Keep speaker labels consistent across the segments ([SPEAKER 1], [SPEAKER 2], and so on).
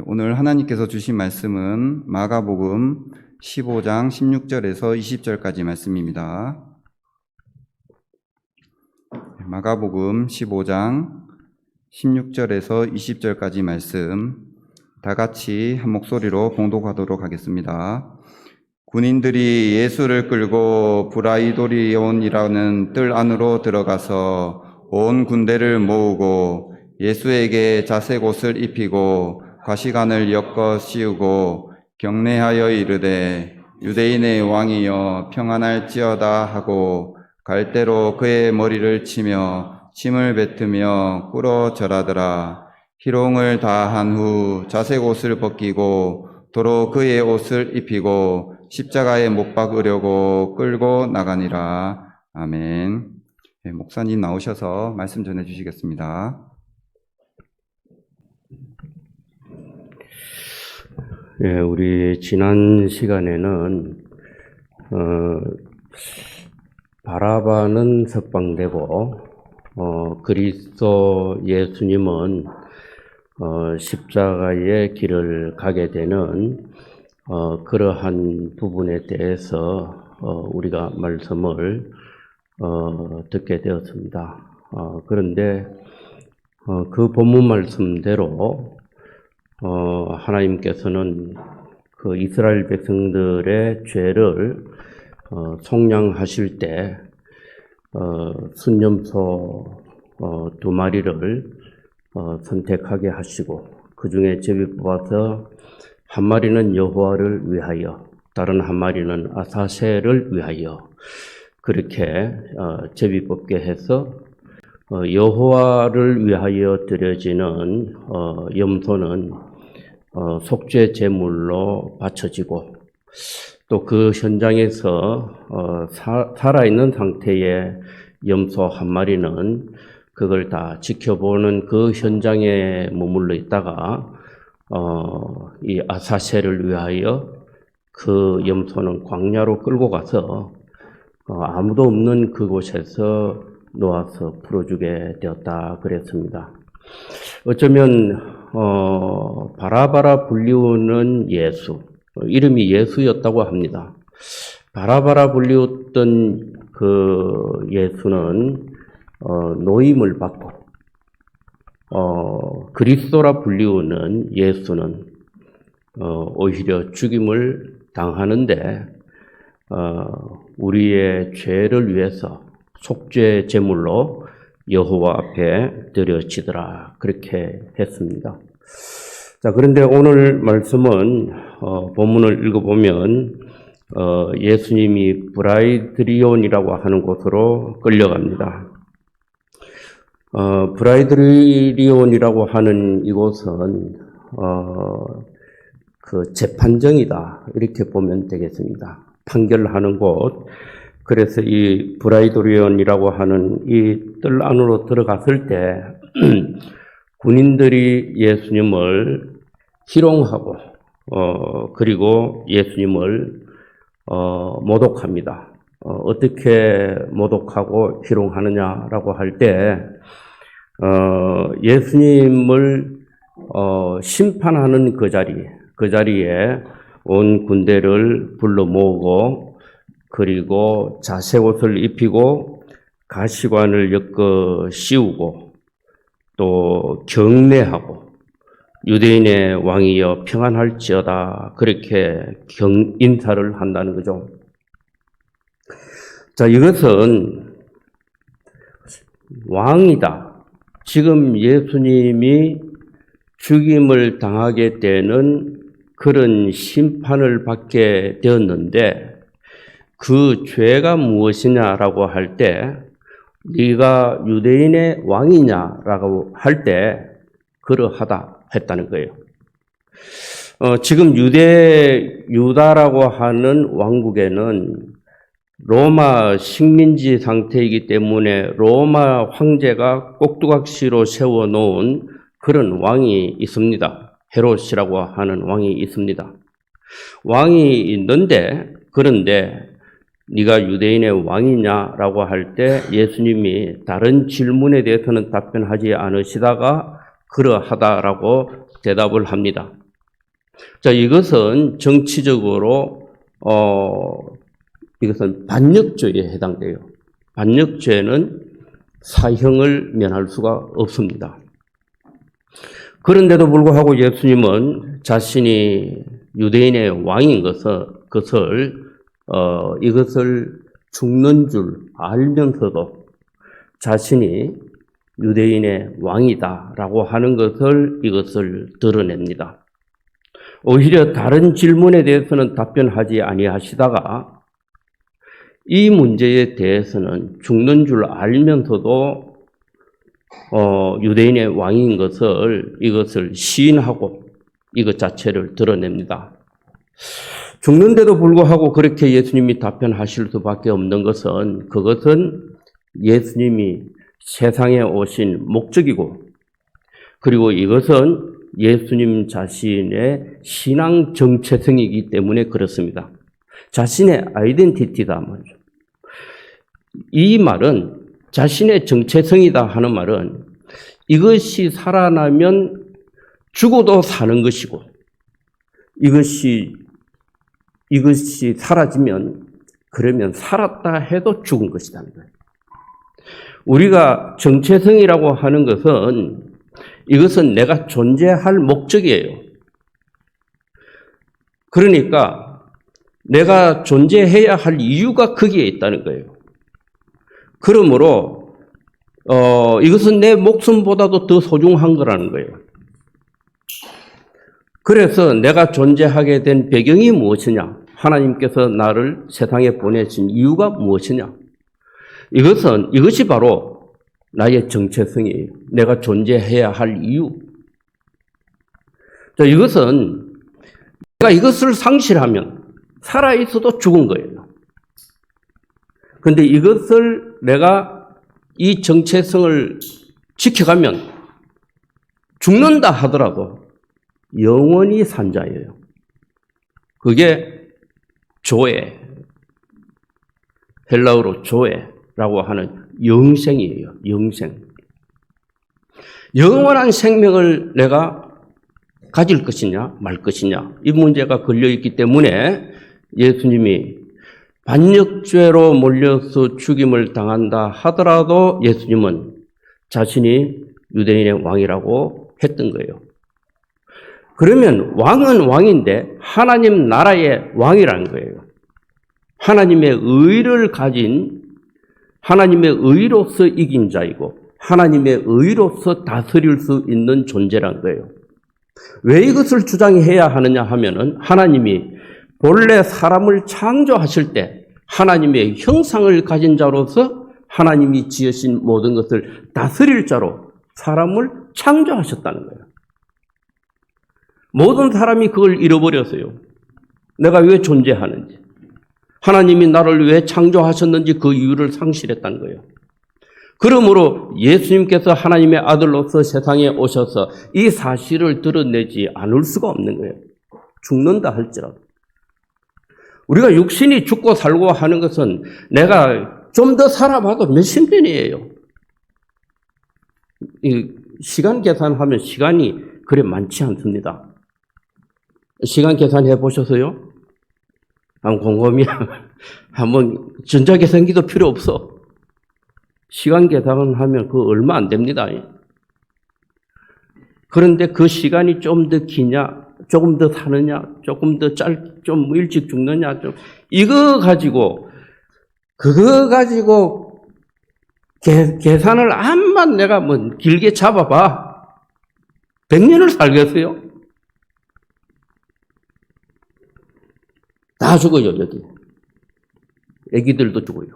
[SPEAKER 1] 오늘 하나님께서 주신 말씀은 마가복음 15장 16절에서 20절까지 말씀입니다. 마가복음 15장 16절에서 20절까지 말씀 다 같이 한 목소리로 봉독하도록 하겠습니다. 군인들이 예수를 끌고 브라이도리온이라는 뜰 안으로 들어가서 온 군대를 모으고 예수에게 자색 옷을 입히고 가시관을 엮어 씌우고 경례하여 이르되 유대인의 왕이여 평안할지어다 하고 갈대로 그의 머리를 치며 침을 뱉으며 꿇어 절하더라. 희롱을 다 한 후 자색 옷을 벗기고 도로 그의 옷을 입히고 십자가에 못 박으려고 끌고 나가니라. 아멘. 목사님 나오셔서 말씀 전해 주시겠습니다.
[SPEAKER 2] 우리 지난 시간에는 바라바는 석방되고 그리스도 예수님은 십자가의 길을 가게 되는 그러한 부분에 대해서 우리가 말씀을 듣게 되었습니다. 그런데 그 본문 말씀대로 하나님께서는 그 이스라엘 백성들의 죄를 속량하실 때 순념소 2마리를 선택하게 하시고 그 중에 제비 뽑아서 한 마리는 여호와를 위하여 다른 한 마리는 아사셀을 위하여 그렇게 제비 뽑게 해서 여호와를 위하여 드려지는 염소는 속죄 제물로 바쳐지고 또 그 현장에서 살아있는 상태의 염소 한 마리는 그걸 다 지켜보는 그 현장에 머물러 있다가 이 아사셀을 위하여 그 염소는 광야로 끌고 가서 아무도 없는 그곳에서 놓아서 풀어주게 되었다 그랬습니다. 어쩌면 바라바라 불리우는 예수, 이름이 예수였다고 합니다. 바라바라 불리웠던 그 예수는 노임을 받고 그리스도라 불리우는 예수는 오히려 죽임을 당하는데 우리의 죄를 위해서 속죄 제물로 여호와 앞에 드려지더라 그렇게 했습니다. 자, 그런데 오늘 말씀은 본문을 읽어보면 예수님이 브라이드리온이라고 하는 곳으로 끌려갑니다. 브라이드리온이라고 하는 이곳은 그 재판정이다 이렇게 보면 되겠습니다. 판결하는 곳. 그래서 이 브라이도리온이라고 하는 이 뜰 안으로 들어갔을 때 군인들이 예수님을 희롱하고 그리고 예수님을 모독합니다. 어떻게 모독하고 희롱하느냐라고 할 때 예수님을 심판하는 그 자리에 온 군대를 불러 모으고 그리고 자색 옷을 입히고 가시관을 엮어 씌우고 또 경례하고 유대인의 왕이여 평안할지어다 그렇게 인사를 한다는 거죠. 자, 이것은 왕이다. 지금 예수님이 죽임을 당하게 되는 그런 심판을 받게 되었는데 그 죄가 무엇이냐라고 할 때 네가 유대인의 왕이냐라고 할 때 그러하다 했다는 거예요. 지금 유다라고 하는 왕국에는 로마 식민지 상태이기 때문에 로마 황제가 꼭두각시로 세워놓은 그런 왕이 있습니다. 헤롯이라고 하는 왕이 있습니다. 왕이 있는데 그런데 네가 유대인의 왕이냐라고 할 때 예수님이 다른 질문에 대해서는 답변하지 않으시다가 그러하다라고 대답을 합니다. 자, 이것은 정치적으로 이것은 반역죄에 해당돼요. 반역죄는 사형을 면할 수가 없습니다. 그런데도 불구하고 예수님은 자신이 유대인의 왕인 이것을 죽는 줄 알면서도 자신이 유대인의 왕이다라고 하는 이것을 드러냅니다. 오히려 다른 질문에 대해서는 답변하지 아니하시다가 이 문제에 대해서는 죽는 줄 알면서도 유대인의 왕인 이것을 시인하고 이것 자체를 드러냅니다. 죽는데도 불구하고 그렇게 예수님이 답변하실 수밖에 없는 그것은 예수님이 세상에 오신 목적이고, 그리고 이것은 예수님 자신의 신앙 정체성이기 때문에 그렇습니다. 자신의 아이덴티티다 말이죠. 이 말은 자신의 정체성이다 하는 말은 이것이 살아나면 죽어도 사는 것이고, 이것이 사라지면 그러면 살았다 해도 죽은 것이라는 거예요. 우리가 정체성이라고 하는 이것은 내가 존재할 목적이에요. 그러니까 내가 존재해야 할 이유가 거기에 있다는 거예요. 그러므로 이것은 내 목숨보다도 더 소중한 거라는 거예요. 그래서 내가 존재하게 된 배경이 무엇이냐? 하나님께서 나를 세상에 보내신 이유가 무엇이냐? 이것이 바로 나의 정체성이에요. 내가 존재해야 할 이유. 자, 이것은 내가 이것을 상실하면 살아있어도 죽은 거예요. 그런데 이것을 내가 이 정체성을 지켜가면 죽는다 하더라도 영원히 산 자예요. 그게 조에, 헬라어로 조에라고 하는 영생이에요. 영생. 영원한 생명을 내가 가질 것이냐 말 것이냐 이 문제가 걸려있기 때문에 예수님이 반역죄로 몰려서 죽임을 당한다 하더라도 예수님은 자신이 유대인의 왕이라고 했던 거예요. 그러면 왕은 왕인데 하나님 나라의 왕이라는 거예요. 하나님의 의를 가진, 하나님의 의로서 이긴 자이고 하나님의 의로서 다스릴 수 있는 존재라는 거예요. 왜 이것을 주장해야 하느냐 하면은 하나님이 본래 사람을 창조하실 때 하나님의 형상을 가진 자로서 하나님이 지으신 모든 것을 다스릴 자로 사람을 창조하셨다는 거예요. 모든 사람이 그걸 잃어버렸어요. 내가 왜 존재하는지, 하나님이 나를 왜 창조하셨는지 그 이유를 상실했다는 거예요. 그러므로 예수님께서 하나님의 아들로서 세상에 오셔서 이 사실을 드러내지 않을 수가 없는 거예요. 죽는다 할지라도. 우리가 육신이 죽고 살고 하는 것은 내가 좀 더 살아봐도 몇십 년이에요. 시간 계산하면 시간이 그래 많지 않습니다. 시간 계산해 보셨어요? 한번 곰곰이 한번 전자계산기도 필요 없어. 시간 계산하면 그거 얼마 안 됩니다. 그런데 그 시간이 좀 더 기냐, 조금 더 사느냐, 조금 더 좀 일찍 죽느냐, 그거 가지고 계산을 암만 내가 길게 잡아봐. 100년을 살겠어요? 다 죽어요, 여기. 애기들도 죽어요.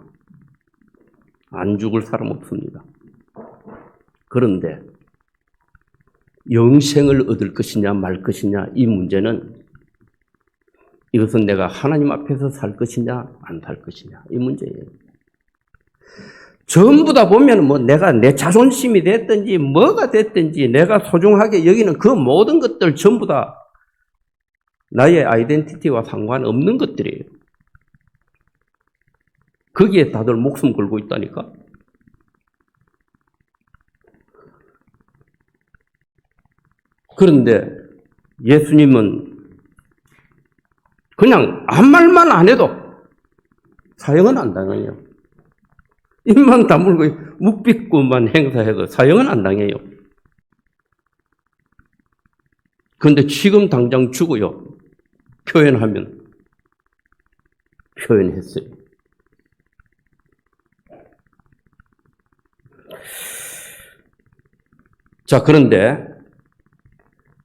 [SPEAKER 2] 안 죽을 사람 없습니다. 그런데 영생을 얻을 것이냐 말 것이냐 이 문제는 이것은 내가 하나님 앞에서 살 것이냐 안 살 것이냐 이 문제예요. 전부 다 보면 내가 내 자존심이 됐든지 뭐가 됐든지 내가 소중하게 여기는 그 모든 것들 전부 다 나의 아이덴티티와 상관없는 것들이에요. 거기에 다들 목숨 걸고 있다니까. 그런데 예수님은 그냥 아무 말만 안 해도 사형은 안 당해요. 입만 다물고 묵비권만 행사해도 사형은 안 당해요. 그런데 지금 당장 죽어요. 표현하면. 표현했어요. 자, 그런데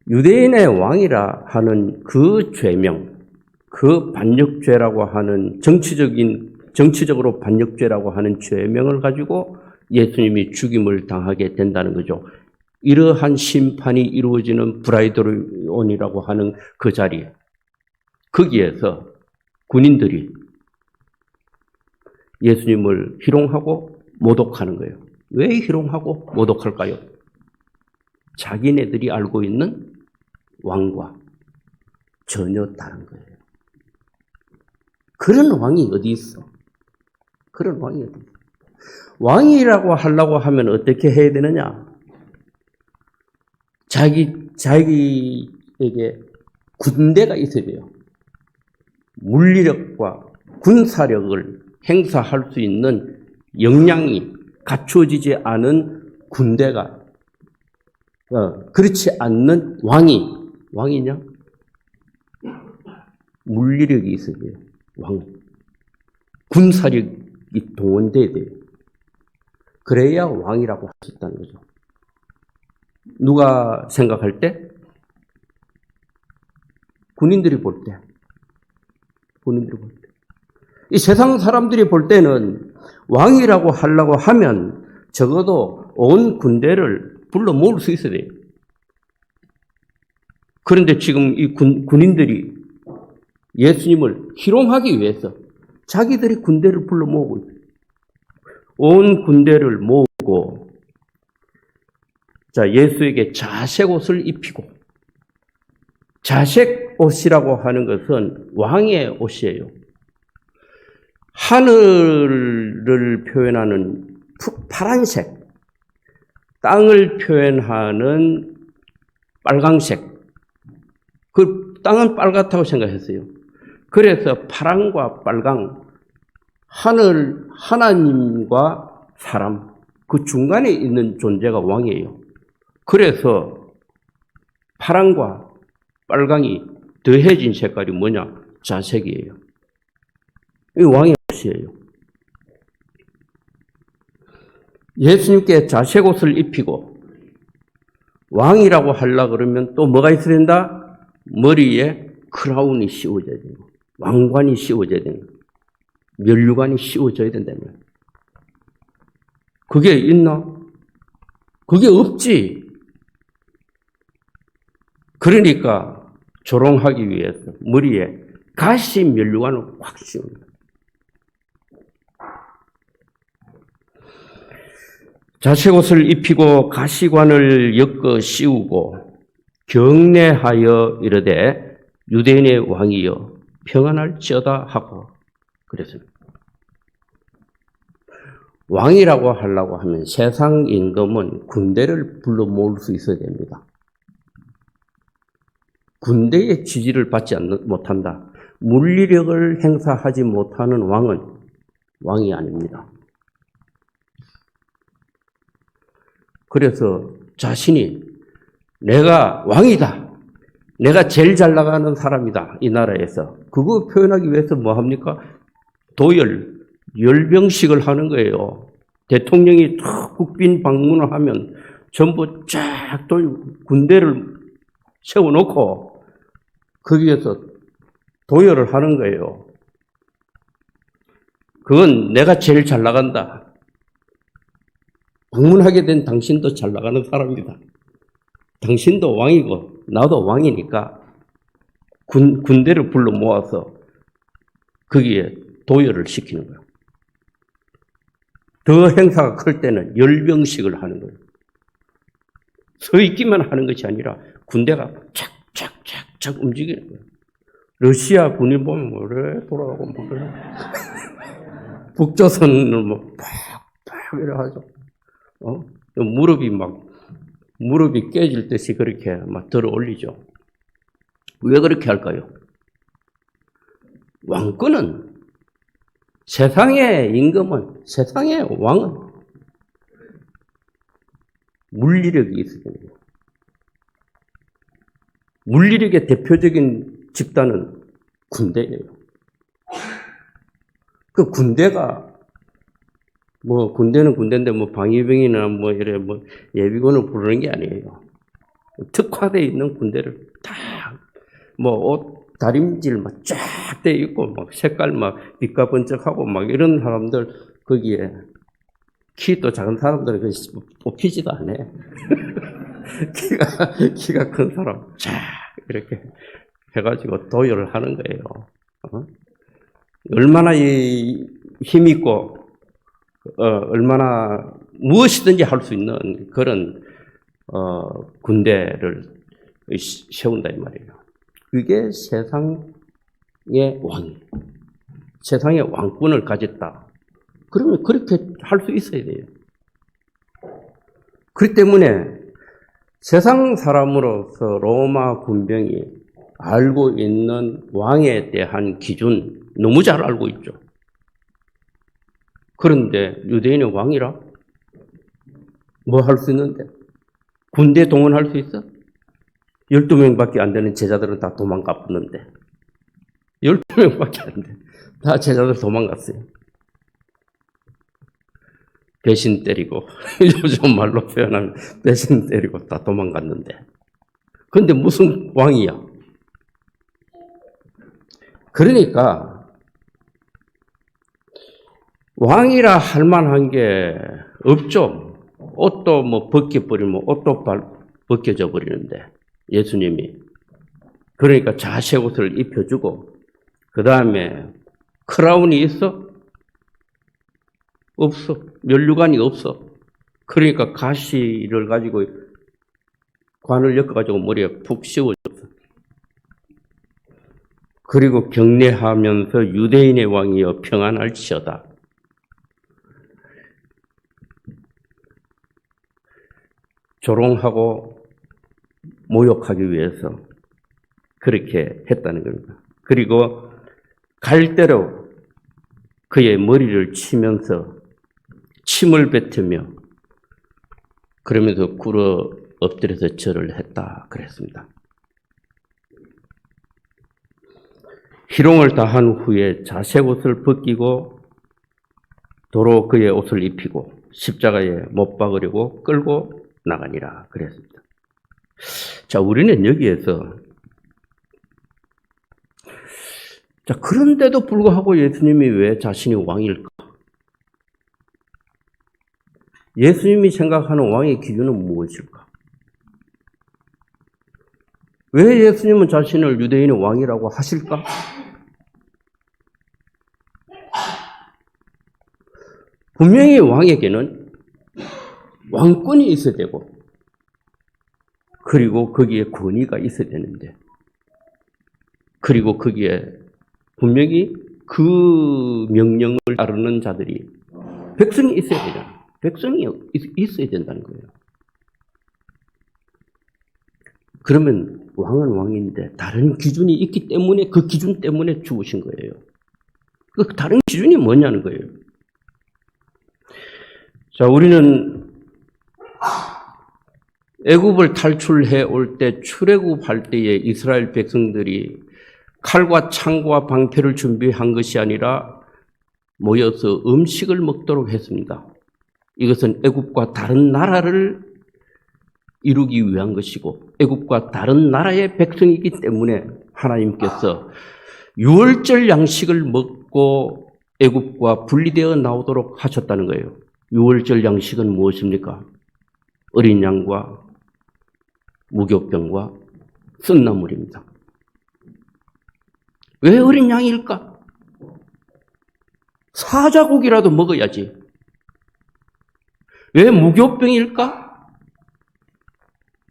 [SPEAKER 2] 유대인의 왕이라 하는 그 죄명, 그 반역죄라고 하는 정치적으로 반역죄라고 하는 죄명을 가지고 예수님이 죽임을 당하게 된다는 거죠. 이러한 심판이 이루어지는 브라이드론이라고 하는 그 자리에 거기에서 군인들이 예수님을 희롱하고 모독하는 거예요. 왜 희롱하고 모독할까요? 자기네들이 알고 있는 왕과 전혀 다른 거예요. 그런 왕이 어디 있어? 그런 왕이 어디 있어? 왕이라고 하려고 하면 어떻게 해야 되느냐? 자기에게 군대가 있어야 돼요. 물리력과 군사력을 행사할 수 있는 역량이 갖춰지지 않은 군대가 그렇지 않는 왕이냐? 물리력이 있어야 돼요. 왕. 군사력이 동원돼야 돼요. 그래야 왕이라고 할 수 있다는 거죠. 누가 생각할 때? 군인들이 볼 때. 이 세상 사람들이 볼 때는 왕이라고 하려고 하면 적어도 온 군대를 불러 모을 수 있어야 돼요. 그런데 지금 이 군인들이 예수님을 희롱하기 위해서 자기들이 군대를 불러 모으고 있어요. 온 군대를 모으고 예수에게 자색 옷을 입히고, 자색 옷이라고 하는 것은 왕의 옷이에요. 하늘을 표현하는 파란색, 땅을 표현하는 빨강색. 그 땅은 빨갛다고 생각했어요. 그래서 파랑과 빨강, 하나님과 사람, 그 중간에 있는 존재가 왕이에요. 그래서 파랑과 빨강이 더해진 색깔이 뭐냐? 자색이에요. 이 왕의 옷이에요. 예수님께 자색 옷을 입히고 왕이라고 하려고 그러면 또 뭐가 있어야 된다? 머리에 크라운이 씌워져야 되고 왕관이 씌워져야 되고 면류관이 씌워져야 된다면 그게 있나? 그게 없지. 그러니까 조롱하기 위해서 머리에 가시 면류관을 확 씌웁니다. 자색옷을 입히고 가시관을 엮어 씌우고 경례하여 이르되 유대인의 왕이여 평안할지어다 하고 그랬습니다. 왕이라고 하려고 하면 세상 임금은 군대를 불러 모을 수 있어야 됩니다. 군대의 지지를 받지 못한다. 물리력을 행사하지 못하는 왕은 왕이 아닙니다. 그래서 자신이 내가 왕이다. 내가 제일 잘 나가는 사람이다. 이 나라에서. 그거 표현하기 위해서 뭐 합니까? 도열, 열병식을 하는 거예요. 대통령이 국빈 방문을 하면 전부 쫙 군대를 세워놓고 거기에서 도열을 하는 거예요. 그건 내가 제일 잘 나간다. 방문하게 된 당신도 잘 나가는 사람이다. 당신도 왕이고 나도 왕이니까 군대를 불러 모아서 거기에 도열을 시키는 거예요. 더 행사가 클 때는 열병식을 하는 거예요. 서 있기만 하는 것이 아니라 군대가 착착착착 움직이는 거예요. 러시아 군인 보면 뭐래 돌아가고 막 그래. 북조선은 뭐 팍팍 이래 하죠. 무릎이 깨질 듯이 그렇게 막 들어 올리죠. 왜 그렇게 할까요? 왕권은, 세상의 임금은, 세상의 왕은 물리력이 있어야 됩니다. 물리력의 대표적인 집단은 군대예요. 그 군대가 군대는 군대인데 방위병이나 이래 예비군을 부르는 게 아니에요. 특화되어 있는 군대를 옷 다림질 쫙 돼 있고 색깔 빛과 번쩍하고 이런 사람들 거기에 키도 작은 사람들은 뽑히지도 않아. 키가 큰 사람 쫙 이렇게 해가지고 도열을 하는 거예요. 얼마나 힘있고 얼마나 무엇이든지 할 수 있는 그런 군대를 세운다 이 말이에요. 그게 세상의 왕, 세상의 왕권을 가졌다. 그러면 그렇게 할 수 있어야 돼요. 그렇기 때문에 세상 사람으로서 로마 군병이 알고 있는 왕에 대한 기준 너무 잘 알고 있죠. 그런데 유대인의 왕이라 뭐 할 수 있는데? 군대 동원할 수 있어? 12명밖에 안 되는 제자들은 다 도망갔는데 12명밖에 안 돼. 다 제자들 도망갔어요. 배신 때리고 요즘 말로 표현하면 배신 때리고 다 도망갔는데 근데 무슨 왕이야? 그러니까 왕이라 할 만한 게 없죠. 옷도 벗겨버리면 옷도 벗겨져 버리는데 예수님이 그러니까 자색 옷을 입혀주고 그 다음에 크라운이 있어? 없어. 면류관이 없어. 그러니까 가시를 가지고 관을 엮어가지고 머리에 푹 씌워줬어. 그리고 경례하면서 유대인의 왕이여 평안할지어다. 조롱하고 모욕하기 위해서 그렇게 했다는 겁니다. 그리고 갈대로 그의 머리를 치면서 침을 뱉으며 그러면서 꿇어 엎드려서 절을 했다 그랬습니다. 희롱을 다한 후에 자색 옷을 벗기고 도로 그의 옷을 입히고 십자가에 못 박으려고 끌고 나가니라 그랬습니다. 자, 우리는 여기에서 그런데도 불구하고 예수님이 왜 자신이 왕일까? 예수님이 생각하는 왕의 기준은 무엇일까? 왜 예수님은 자신을 유대인의 왕이라고 하실까? 분명히 왕에게는 왕권이 있어야 되고 그리고 거기에 권위가 있어야 되는데 그리고 거기에 분명히 그 명령을 따르는 자들이 백성이 있어야 되잖아. 백성이 있어야 된다는 거예요. 그러면 왕은 왕인데 다른 기준이 있기 때문에 그 기준 때문에 죽으신 거예요. 그 다른 기준이 뭐냐는 거예요. 자, 우리는 애굽을 탈출해 올 때 출애굽할 때에 이스라엘 백성들이 칼과 창과 방패를 준비한 것이 아니라 모여서 음식을 먹도록 했습니다. 이것은 애굽과 다른 나라를 이루기 위한 것이고 애굽과 다른 나라의 백성이기 때문에 하나님께서 유월절 양식을 먹고 애굽과 분리되어 나오도록 하셨다는 거예요. 유월절 양식은 무엇입니까? 어린 양과 무교병과 썬나물입니다. 왜 어린 양일까? 사자고기라도 먹어야지. 왜 무교병일까?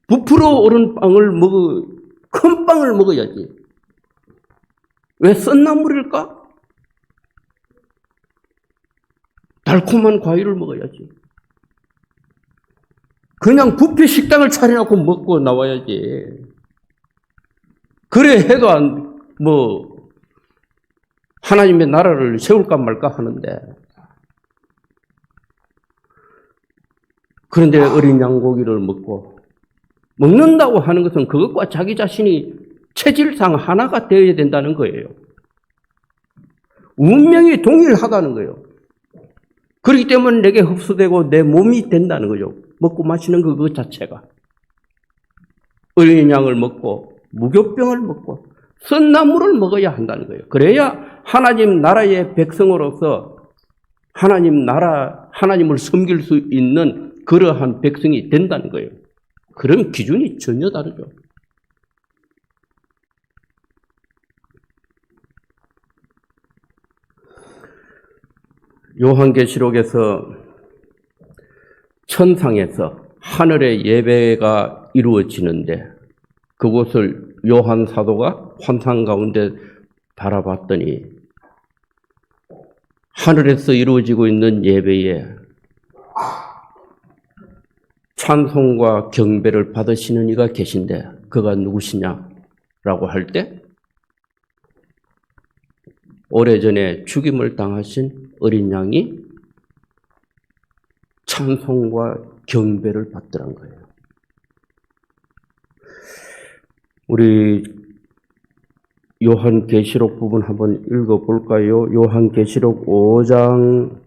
[SPEAKER 2] 부풀어 오른 빵을 큰 빵을 먹어야지. 왜 썬나물일까? 달콤한 과일을 먹어야지. 그냥 뷔페 식당을 차려놓고 먹고 나와야지. 그래 해도 하나님의 나라를 세울까 말까 하는데, 그런데 어린 양고기를 먹는다고 하는 것은 그것과 자기 자신이 체질상 하나가 되어야 된다는 거예요. 운명이 동일하다는 거예요. 그렇기 때문에 내게 흡수되고 내 몸이 된다는 거죠. 먹고 마시는 그 자체가. 어린 양을 먹고 무교병을 먹고 썬나물을 먹어야 한다는 거예요. 그래야 하나님 나라의 백성으로서 하나님을 섬길 수 있는 그러한 백성이 된다는 거예요. 그런 기준이 전혀 다르죠. 요한계시록에서 천상에서 하늘의 예배가 이루어지는데 그곳을 요한 사도가 환상 가운데 바라봤더니 하늘에서 이루어지고 있는 예배에 찬송과 경배를 받으시는 이가 계신데 그가 누구시냐라고 할 때 오래전에 죽임을 당하신 어린 양이 찬송과 경배를 받더란 거예요. 우리 요한계시록 부분 한번 읽어볼까요? 요한계시록 5장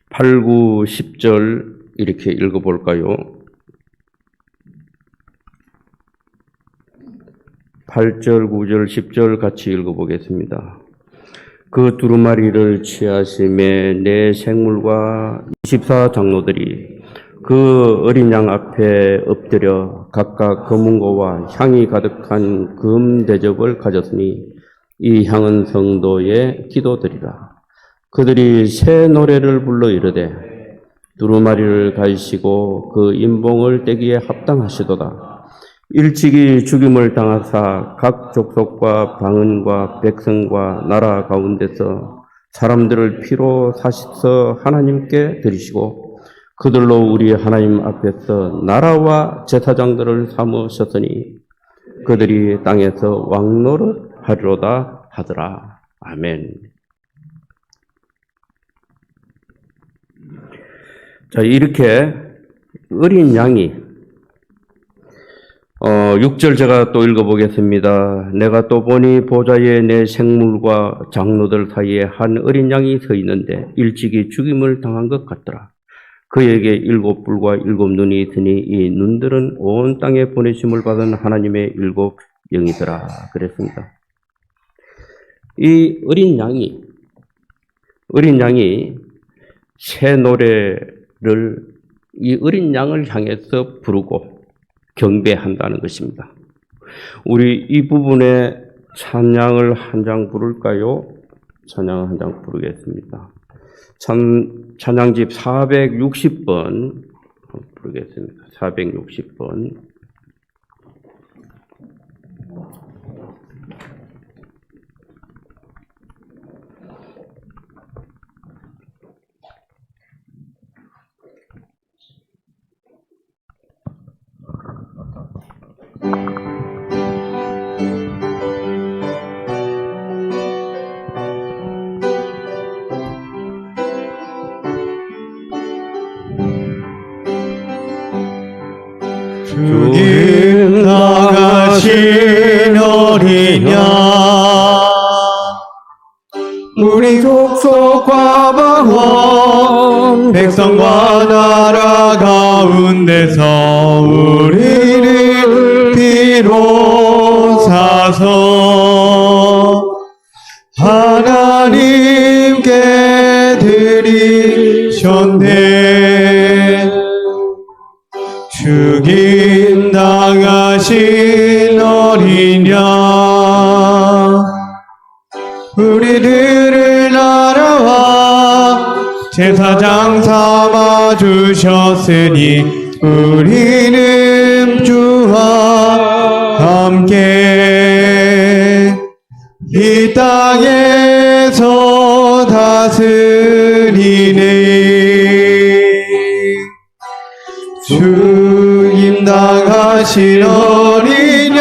[SPEAKER 2] 8, 9, 10절 이렇게 읽어볼까요? 8절, 9절, 10절 같이 읽어보겠습니다. 그 두루마리를 취하심에 내 생물과 24장로들이 그 어린 양 앞에 엎드려 각각 검은고와 향이 가득한 금 대접을 가졌으니 이 향은 성도의 기도들이라. 그들이 새 노래를 불러 이르되 두루마리를 가지시고 그 인봉을 떼기에 합당하시도다. 일찍이 죽임을 당하사 각 족속과 방언과 백성과 나라 가운데서 사람들을 피로 사셔서 하나님께 드리시고 그들로 우리 하나님 앞에서 나라와 제사장들을 삼으셨으니 그들이 땅에서 왕노릇 하리로다 하더라. 아멘. 자, 이렇게 어린 양이 6절 제가 또 읽어보겠습니다. 내가 또 보니 보좌에 내 생물과 장로들 사이에 한 어린 양이 서 있는데 일찍이 죽임을 당한 것 같더라. 그에게 7뿔과 7눈이 있으니 이 눈들은 온 땅에 보내심을 받은 하나님의 7 영이더라. 그랬습니다. 이 어린 양이 새 노래를 이 어린 양을 향해서 부르고 경배한다는 것입니다. 우리 이 부분에 찬양을 한 장 부를까요? 찬양 한 장 부르겠습니다. 찬양집 460번 부르겠습니다. 460번.
[SPEAKER 3] 죽임 당하신 어린 양 우리 족속과 방언 백성과 나라 가운데서 우리를 피로 사서 하나님께 드리셨네. 죽임 당하신 어린 양 우리들을 나라와 제사장 삼아 주셨으니 우리는 주와 함께 이 땅에서 다스리네. 죽임 당하신 어린 양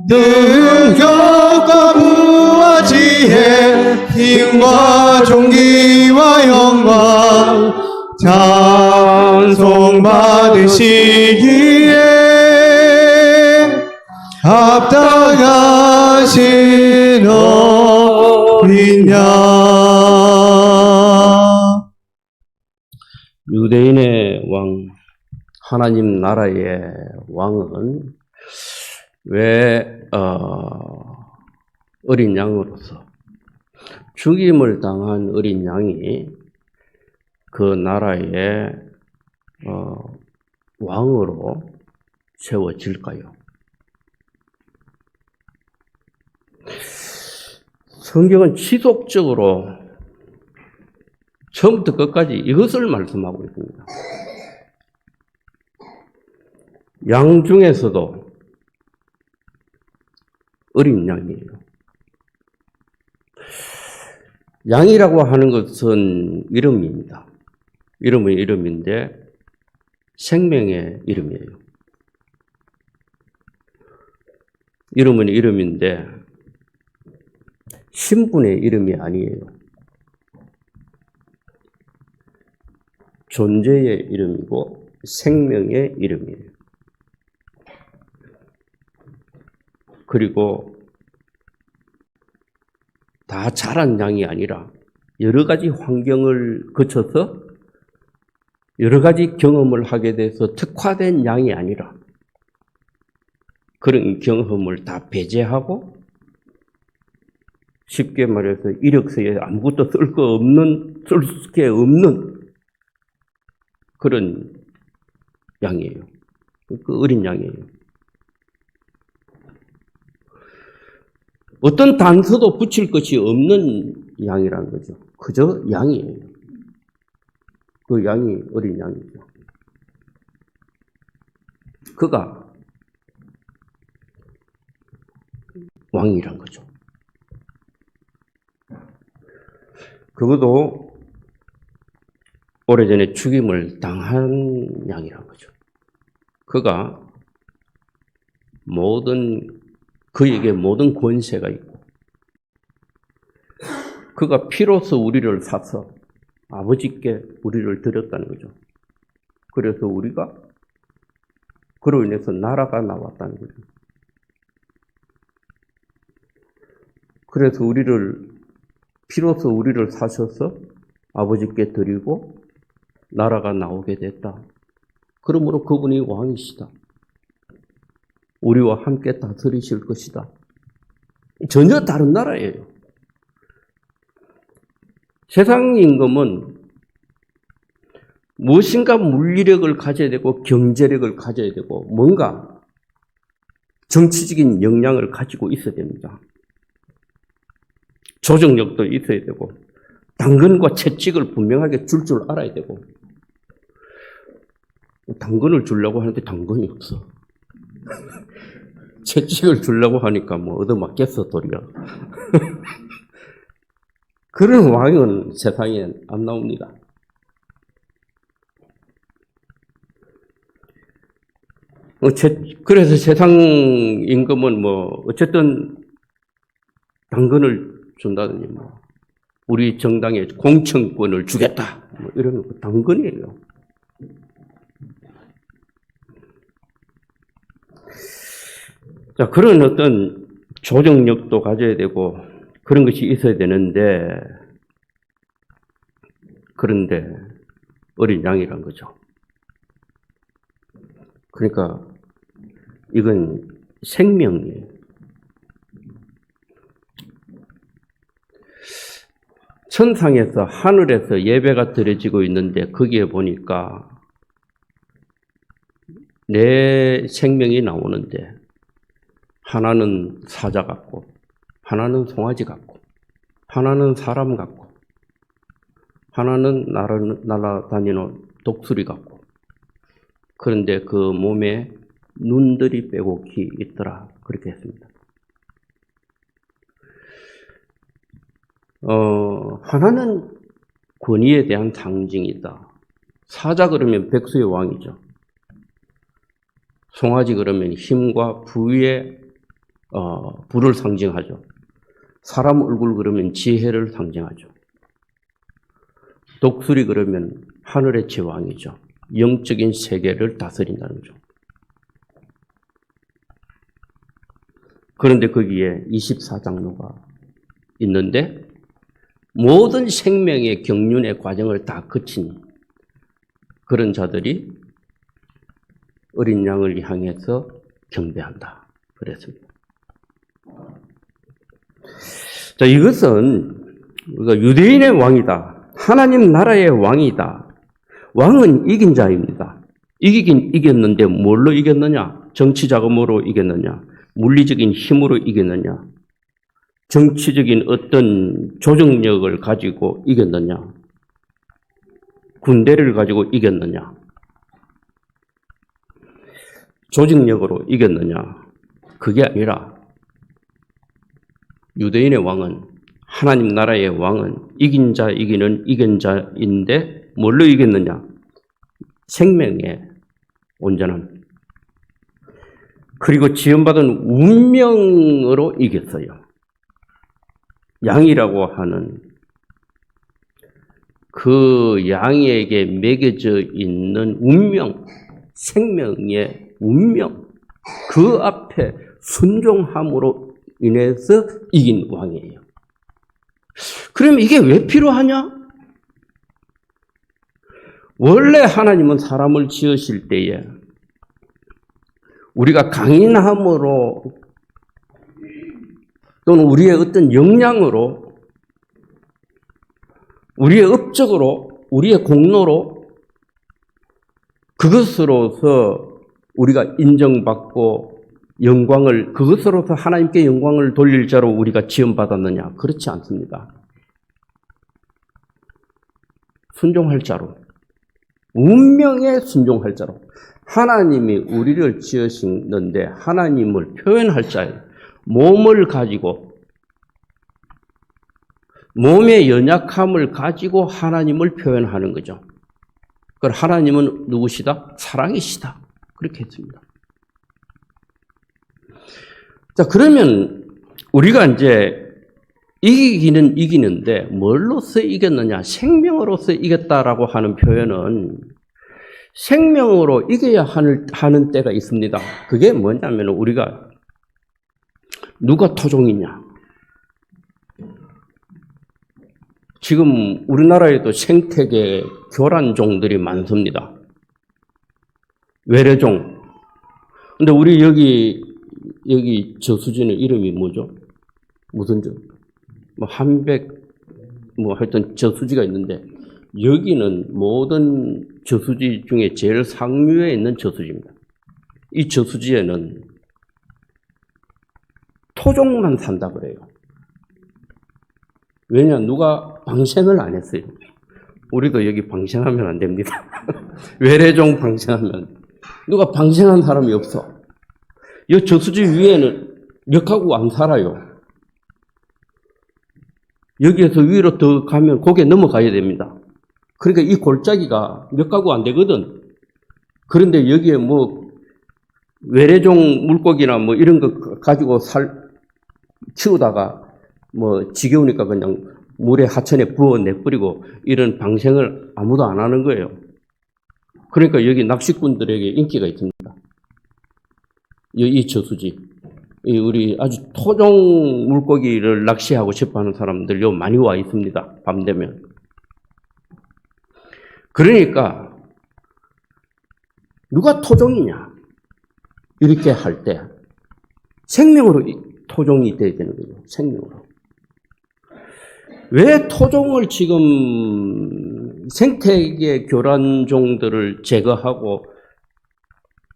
[SPEAKER 3] 능력과 부와 지혜 힘과 존귀와 영광 찬송 받으시기에 합당하신 어린 양.
[SPEAKER 2] 유대인의 왕, 하나님 나라의 왕은 왜 어린 양으로서 죽임을 당한 어린 양이 그 나라의 왕으로 세워질까요? 성경은 지속적으로 처음부터 끝까지 이것을 말씀하고 있습니다. 양 중에서도 어린 양이에요. 양이라고 하는 것은 이름입니다. 이름은 이름인데 생명의 이름이에요. 이름은 이름인데 신분의 이름이 아니에요. 존재의 이름이고 생명의 이름이에요. 그리고 다 자란 양이 아니라 여러 가지 환경을 거쳐서 여러 가지 경험을 하게 돼서 특화된 양이 아니라 그런 경험을 다 배제하고 쉽게 말해서 이력서에 아무것도 쓸 게 없는 그런 양이에요. 그 어린 양이에요. 어떤 단서도 붙일 것이 없는 양이라는 거죠. 그저 양이에요. 그 양이 어린 양이죠. 그가 왕이란 거죠. 그것도 오래전에 죽임을 당한 양이란 거죠. 그가 그에게 모든 권세가 있고 그가 피로써 우리를 사서 아버지께 우리를 드렸다는 거죠. 그래서 우리가 그로 인해서 나라가 나왔다는 거죠. 그래서 피로써 우리를 사셔서 아버지께 드리고 나라가 나오게 됐다. 그러므로 그분이 왕이시다. 우리와 함께 다스리실 것이다. 전혀 다른 나라예요. 세상 임금은 무엇인가 물리력을 가져야 되고 경제력을 가져야 되고 뭔가 정치적인 역량을 가지고 있어야 됩니다. 조정력도 있어야 되고 당근과 채찍을 분명하게 줄 알아야 되고 당근을 주려고 하는데 당근이 없어. 채찍을 주려고 하니까 뭐 얻어맞겠어 도리어. 그런 왕은 세상에 안 나옵니다. 그래서 세상 임금은 어쨌든 당근을 준다더니 우리 정당에 공천권을 주겠다. 이러면 당근이에요. 자, 그런 어떤 조정력도 가져야 되고 그런 것이 있어야 되는데 그런데 어린 양이란 거죠. 그러니까 이건 생명이에요. 천상에서 하늘에서 예배가 드려지고 있는데 거기에 보니까 내 생명이 나오는데 하나는 사자 같고 하나는 송아지 같고 하나는 사람 같고 하나는 날아다니는 독수리 같고 그런데 그 몸에 눈들이 빼곡히 있더라. 그렇게 했습니다. 하나는 권위에 대한 상징이다. 사자 그러면 백수의 왕이죠. 송아지 그러면 힘과 부의 부를 상징하죠. 사람 얼굴 그러면 지혜를 상징하죠. 독수리 그러면 하늘의 제왕이죠. 영적인 세계를 다스린다는 거죠. 그런데 거기에 24장로가 있는데 모든 생명의 경륜의 과정을 다 거친 그런 자들이 어린 양을 향해서 경배한다. 그랬습니다. 자, 이것은 우리가 유대인의 왕이다. 하나님 나라의 왕이다. 왕은 이긴 자입니다. 이기긴 이겼는데 뭘로 이겼느냐? 정치 자금으로 이겼느냐? 물리적인 힘으로 이겼느냐? 정치적인 어떤 조정력을 가지고 이겼느냐? 군대를 가지고 이겼느냐? 조직력으로 이겼느냐? 그게 아니라 유대인의 왕은, 하나님 나라의 왕은 이긴 자 이기는 이긴 자인데 뭘로 이겼느냐? 생명의 온전함. 그리고 지원받은 운명으로 이겼어요. 양이라고 하는 그 양에게 매겨져 있는 운명, 생명의 운명, 그 앞에 순종함으로 인해서 이긴 왕이에요. 그럼 이게 왜 필요하냐? 원래 하나님은 사람을 지으실 때에 우리가 강인함으로 또는 우리의 어떤 역량으로, 우리의 업적으로, 우리의 공로로 그것으로서 우리가 인정받고 영광을, 그것으로서 하나님께 영광을 돌릴 자로 우리가 지원받았느냐? 그렇지 않습니다. 순종할 자로, 운명에 순종할 자로. 하나님이 우리를 지으시는데 하나님을 표현할 자예요. 몸을 가지고, 몸의 연약함을 가지고 하나님을 표현하는 거죠. 그걸 하나님은 누구시다? 사랑이시다. 그렇게 했습니다. 자, 그러면 우리가 이제 이기기는 이기는데 뭘로서 이겼느냐? 생명으로서 이겼다라고 하는 표현은 생명으로 이겨야 하는 때가 있습니다. 그게 뭐냐면 우리가 누가 토종이냐? 지금 우리나라에도 생태계 교란종들이 많습니다. 외래종. 근데 우리 여기 저수지는 이름이 뭐죠? 무슨 저? 하여튼 저수지가 있는데 여기는 모든 저수지 중에 제일 상류에 있는 저수지입니다. 이 저수지에는 토종만 산다 그래요. 왜냐? 누가 방생을 안 했어요. 우리도 여기 방생하면 안 됩니다. 외래종 방생하면. 누가 방생한 사람이 없어. 이 저수지 위에는 몇 가구 안 살아요. 여기에서 위로 더 가면 고개 넘어가야 됩니다. 그러니까 이 골짜기가 몇 가구 안 되거든. 그런데 여기에 외래종 물고기나 이런 거 가지고 키우다가 지겨우니까 그냥 물에 하천에 부어 내버리고 이런 방생을 아무도 안 하는 거예요. 그러니까 여기 낚시꾼들에게 인기가 있습니다. 이 저수지. 우리 아주 토종 물고기를 낚시하고 싶어 하는 사람들 요 많이 와 있습니다. 밤 되면. 그러니까 누가 토종이냐? 이렇게 할 때 생명으로 토종이 돼야 되는 거죠. 생명으로. 왜 토종을 지금 생태계 교란종들을 제거하고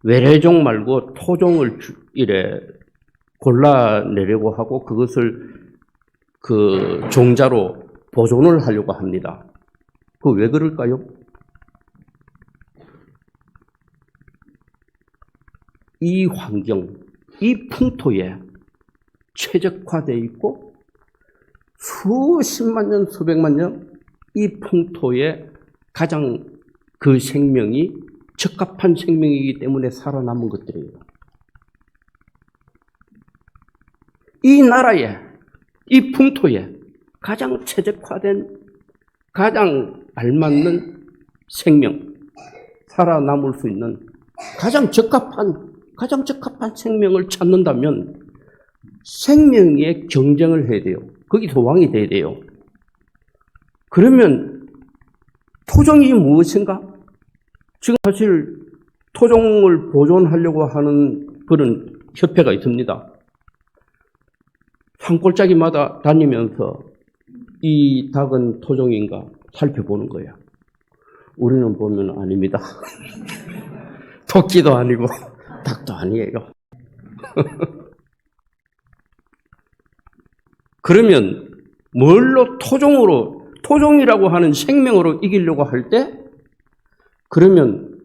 [SPEAKER 2] 외래종 말고 토종을 이래 골라내려고 하고 그것을 그 종자로 보존을 하려고 합니다. 그 왜 그럴까요? 이 환경, 이 풍토에 최적화되어 있고 수십만 년, 수백만 년 이 풍토에 가장 그 생명이 적합한 생명이기 때문에 살아남은 것들이에요. 이 나라에, 이 풍토에 가장 최적화된, 가장 알맞는 생명, 살아남을 수 있는 가장 적합한 생명을 찾는다면 생명의 경쟁을 해야 돼요. 거기서 왕이 돼야 돼요. 그러면 토종이 무엇인가? 지금 사실 토종을 보존하려고 하는 그런 협회가 있습니다. 산골짜기마다 다니면서 이 닭은 토종인가 살펴보는 거예요. 우리는 보면 아닙니다. 토끼도 아니고 닭도 아니에요. 그러면 뭘로 토종이라고 하는 생명으로 이기려고 할 때, 그러면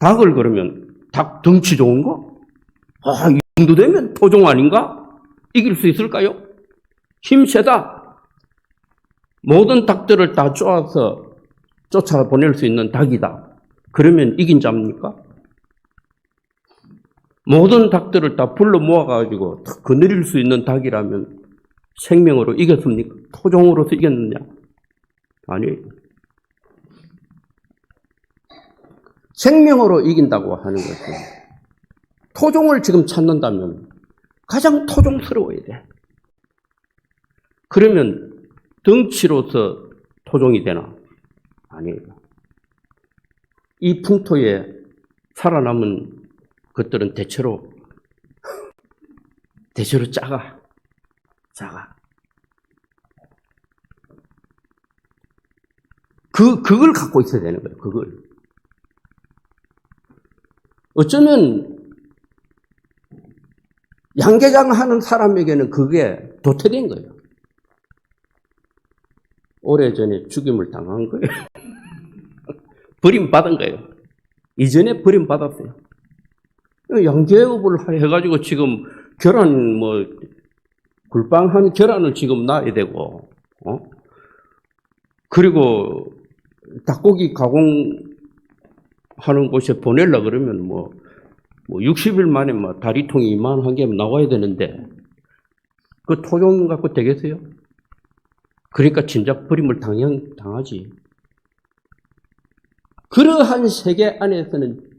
[SPEAKER 2] 닭을 그러면 닭 덩치 좋은 거? 이 정도 되면 토종 아닌가? 이길 수 있을까요? 힘 세다. 모든 닭들을 다 쫓아보낼 수 있는 닭이다. 그러면 이긴 자입니까? 모든 닭들을 다 불러 모아가지고 거느릴 수 있는 닭이라면 생명으로 이겼습니까? 토종으로서 이겼느냐? 아니에요. 생명으로 이긴다고 하는 것은 토종을 지금 찾는다면 가장 토종스러워야 돼. 그러면 덩치로서 토종이 되나? 아니에요. 이 풍토에 살아남은 것들은 대체로 작아. 그걸 갖고 있어야 되는 거예요, 그걸. 어쩌면 양계장 하는 사람에게는 그게 도태된 거예요. 오래전에 죽임을 당한 거예요. 버림받은 거예요. 이전에 버림받았어요. 양계업을 해가지고 지금 계란, 굴빵한 계란을 지금 놔야 되고, 그리고 닭고기 가공하는 곳에 보내려고 그러면 60일 만에 다리통이 이만한 게 나와야 되는데, 그 토종 갖고 되겠어요? 그러니까 진작 버림을 당하지. 그러한 세계 안에서는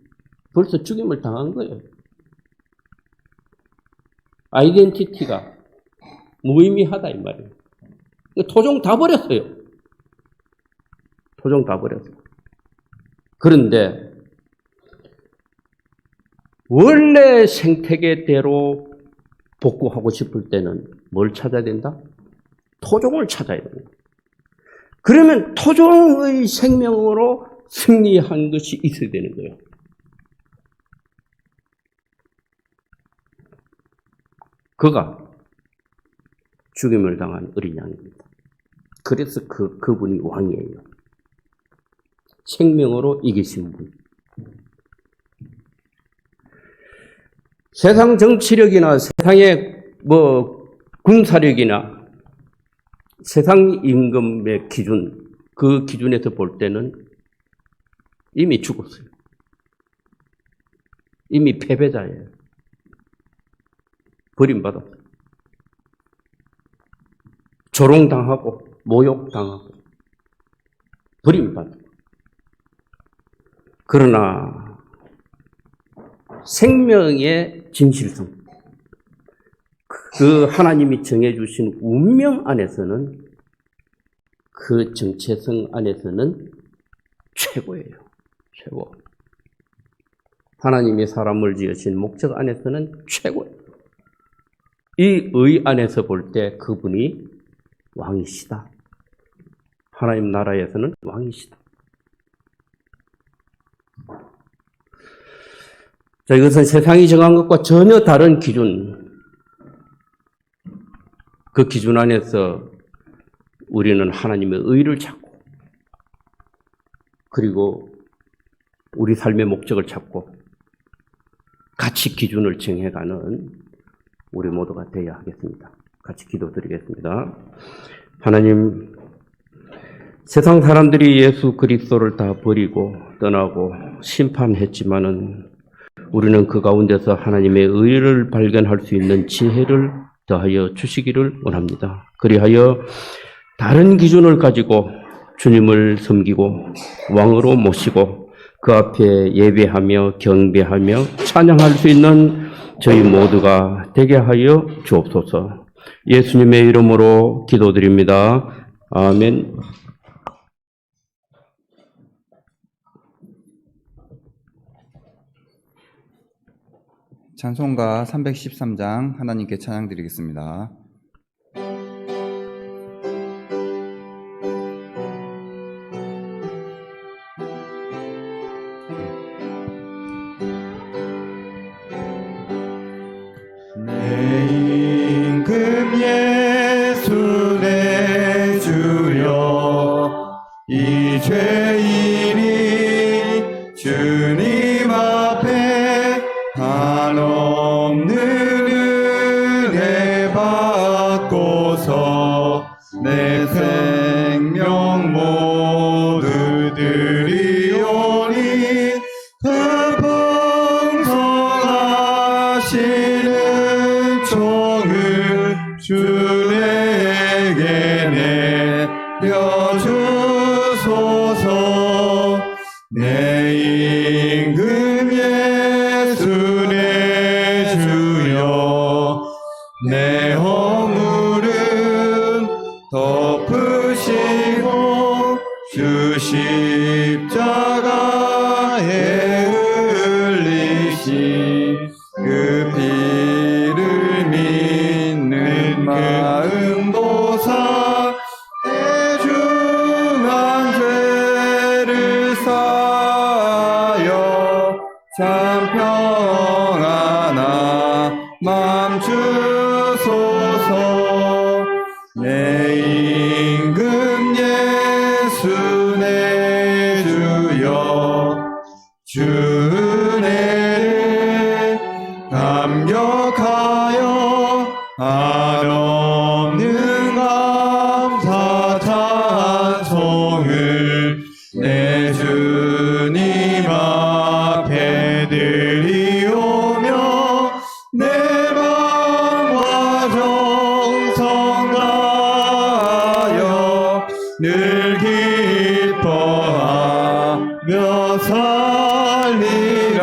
[SPEAKER 2] 벌써 죽임을 당한 거예요. 아이덴티티가 무의미하다 이 말이에요. 토종 다 버렸어요. 토종 다 버렸어요. 그런데 원래 생태계대로 복구하고 싶을 때는 뭘 찾아야 된다? 토종을 찾아야 됩니다. 그러면 토종의 생명으로 승리한 것이 있어야 되는 거예요. 그가 죽임을 당한 어린 양입니다. 그래서 그분이 왕이에요. 생명으로 이기신 분. 세상 정치력이나 세상의 군사력이나 세상 임금의 기준, 그 기준에서 볼 때는 이미 죽었어요. 이미 패배자예요. 버림받았어요. 조롱당하고 모욕당하고 버림받았어요. 그러나 생명의 진실성, 그 하나님이 정해주신 운명 안에서는, 그 정체성 안에서는 최고예요. 최고. 하나님이 사람을 지으신 목적 안에서는 최고예요. 이 의 안에서 볼 때 그분이 왕이시다. 하나님 나라에서는 왕이시다. 자, 이것은 세상이 정한 것과 전혀 다른 기준, 그 기준 안에서 우리는 하나님의 의를 찾고, 그리고 우리 삶의 목적을 찾고 같이 기준을 정해가는 우리 모두가 되어야 하겠습니다. 같이 기도드리겠습니다. 하나님, 세상 사람들이 예수 그리스도를 다 버리고 떠나고 심판했지만은 우리는 그 가운데서 하나님의 의를 발견할 수 있는 지혜를 더하여 주시기를 원합니다. 그리하여 다른 기준을 가지고 주님을 섬기고 왕으로 모시고 그 앞에 예배하며 경배하며 찬양할 수 있는 저희 모두가 되게 하여 주옵소서. 예수님의 이름으로 기도드립니다. 아멘.
[SPEAKER 1] 찬송가 313장 하나님께 찬양 드리겠습니다.
[SPEAKER 3] 내 임금 예수 내 주여 이 죄인이 주님 앞에 한없는 은혜 받고서 내 생명 모두 드리오니 그 풍성하시는 종을 주 내게 내려주소서. 내 임금 예수 내 주여 내 허물은 덮으시고 주 십자가에 흘리신 그 피를 믿는 마음 보사 내 중한 죄를 사하여 참 평안한 맘 주소서. 내 임금 예수 내 주여 주 은혜를 감격하여 한없는 감사 찬송을 내 주님 앞에 드리오며 내 마음과 정성 다하여 늘 기뻐하며 살리라.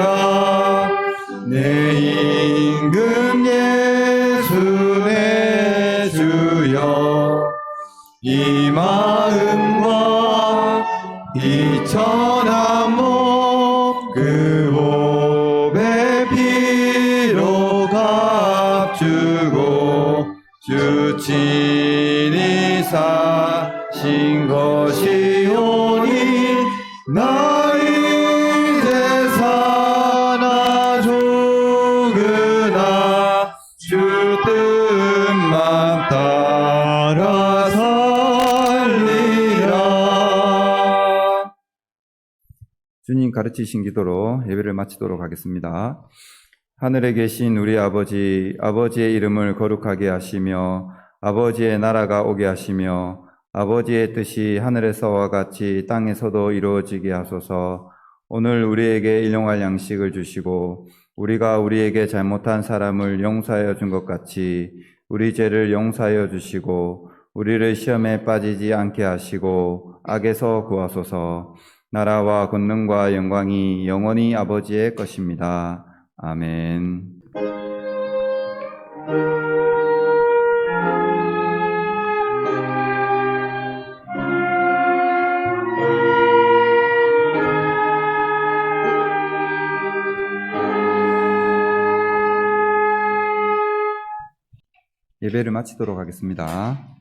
[SPEAKER 3] 내 임금 예수 내 주여 이 마음과 이 천한 몸그 보배 피로 값주고 주 친히 사신 것이오니 나 이제 사나 죽으나 주 뜻만 따라 살리라.
[SPEAKER 1] 주님 가르치신 기도로 예배를 마치도록 하겠습니다. 하늘에 계신 우리 아버지, 아버지의 이름을 거룩하게 하시며 아버지의 나라가 오게 하시며 아버지의 뜻이 하늘에서와 같이 땅에서도 이루어지게 하소서. 오늘 우리에게 일용할 양식을 주시고 우리가 우리에게 잘못한 사람을 용서하여 준 것 같이 우리 죄를 용서하여 주시고 우리를 시험에 빠지지 않게 하시고 악에서 구하소서. 나라와 권능과 영광이 영원히 아버지의 것입니다. 아멘. 예배를 마치도록 하겠습니다.